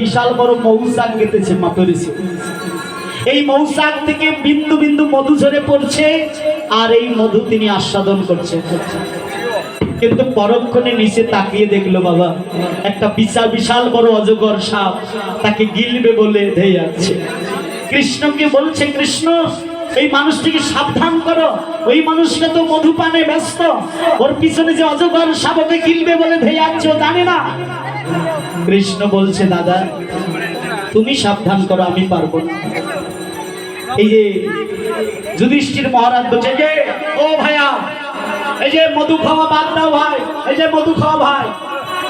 বিশাল বড় মৌচাক গেঁথেছে মাতরিছে। এই মৌচাক থেকে বিন্দু বিন্দু মধু ঝরে পড়ছে, আর এই মধু তিনি আস্বাদন করছে। কিন্তু পরক্ষণে নিচে তাকিয়ে দেখলো বাবা, একটা বিশাল বিশাল বড় অজগর সাপ তাকে গিলবে বলে ধেয়ে যাচ্ছে। কৃষ্ণকে বলছে, কৃষ্ণ এই মানুষটিকে সাবধান করো, ওই মানুষকে তো মধুপানে ব্যস্ত, ওর পিছনে যে অজগর সাপকে গিলবে বলে ধেয়ে যাচ্ছে ও জানে না। কৃষ্ণ বলছে, দাদা তুমি সাবধান করো, আমি পারবো না। এই যে যুধিষ্ঠির মহারাজ বলছে যে, ও ভাইয়া এই যে মধু খাওয়া বাদ দাও ভাই, এই যে মধু খাওয়া ভাই,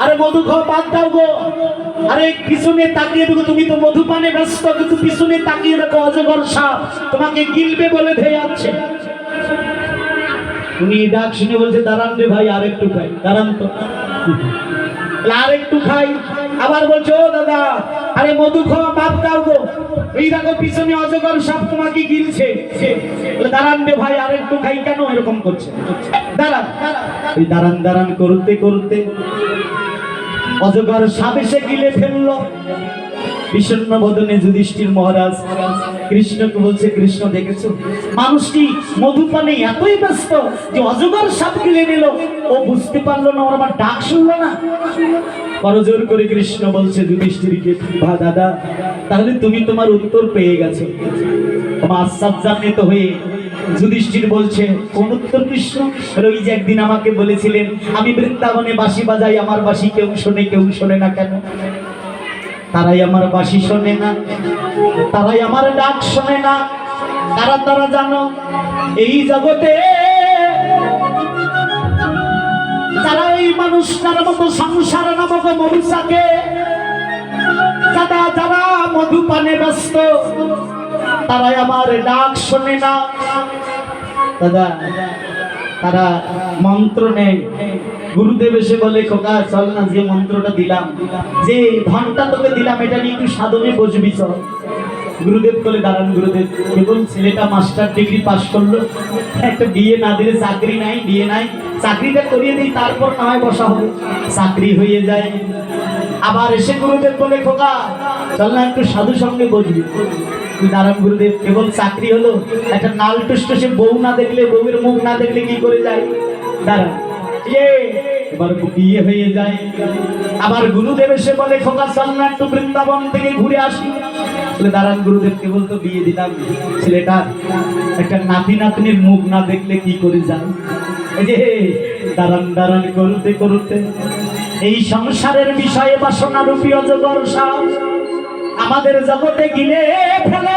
আরে মধু খাওয়া বাদ দাও গো, আরে পিছনে তাকিয়ে দেখো, তুমি তো মধুপানে ব্যস্ত, কিন্তু পিছনে তাকিয়ে দেখো অজগর সাপ তোমাকে গিলবে বলে ধেয়ে যাচ্ছে। উনি ডাক শুনে বলছে, দাঁড়ান রে ভাই আর একটু খাই, দাঁড়ান তো আর একটু খাই। আবার বলছে, ও দাদা আরে মধু খাওয়া বাদ দাও গো, এই দেখো পিছনে অজগর সাপ তোমাকে গিলছে। দাঁড়ান রে ভাই আর একটু খাই, কেন এরকম করছে, দাঁড়ান। ওই দাঁড়ান দাঁড়ান করতে করতে অজগর সাপ এসে গিলে ফেললো। বিষণ্ণ বদনে যুধিষ্ঠির মহারাজ কৃষ্ণকে বলছে, কৃষ্ণ দেখেছো মানুষটি মধুপানে এতই ব্যস্ত যে অজগর সাপ গিলে নিল, ও বুঝতে পারলো না, ওর আমার ডাক শুনলো না। করজোর করে কৃষ্ণ বলছে যুধিষ্ঠিরকে, ভা দাদা তাহলে তুমি তোমার উত্তর পেয়ে গেছো। তোমার আশ্চর্যান্বিত হয়ে যুধিষ্ঠির বলছে, কোন উত্তর কৃষ্ণ? ওই যে একদিন আমাকে বলেছিলেন আমি বৃন্দাবনে বাঁশি বাজাই, আমার বাঁশি কেউ শোনে কেউ শোনে না কেন? তারাই আমার বাঁশি শোনে না, তারাই আমার ডাক শোনে না। তারা তারা জানো এই জগতে যারা এই মানুষটার মতো সংসার নামক মৌচাকে যারা মধুপানে ব্যস্ত, তারাই আমার ডাক শোনে না। দাদা তারা মন্ত্র নেই, গুরুদেব এসে বলে, খোকা চল না, যে মন্ত্রটা দিলাম, যে ধনটা তোকে দিলাম, এটা নিয়ে একটু সাধনে বসবি চল। গুরুদেব বলে, দাঁড়ান গুরুদেব, কেবল ছেলেটা মাস্টার ডিগ্রি পাস করলো, একটা বিয়ে না দিলে চাকরি নাই, বিয়ে নাই, চাকরিটা করিয়ে দিই তারপর না হয় বসা হবে। চাকরি হয়ে যায়। আবার এসে গুরুদেব বলে, খোকা চল না একটু সাধু সঙ্গে বসবি। দাঁড়ান গুরুদেব, কেবল চাকরি হলো, একটা নাল টুসটুসে বউ না দেখলে, বউয়ের মুখ না দেখলে কি করে যায়? দাঁড়ান, এবার বিয়ে হয়ে যায়। আবার গুরুদেব এসে বলে, খোকা চল না একটু বৃন্দাবন থেকে ঘুরে আসি। দাঁড়ান গুরুদেব, কেবল তো বিয়ে দিলাম, ছেলেটা একটা নাতি নাতনির মুখ না দেখলে কি করে যায়? এই যে দাঁড়ান দাঁড়ান করতে করতে এই সংসারের বিষয়ে বাসনা রূপী অজগর সাপ আমাদের জগতে গিলে ফেলে।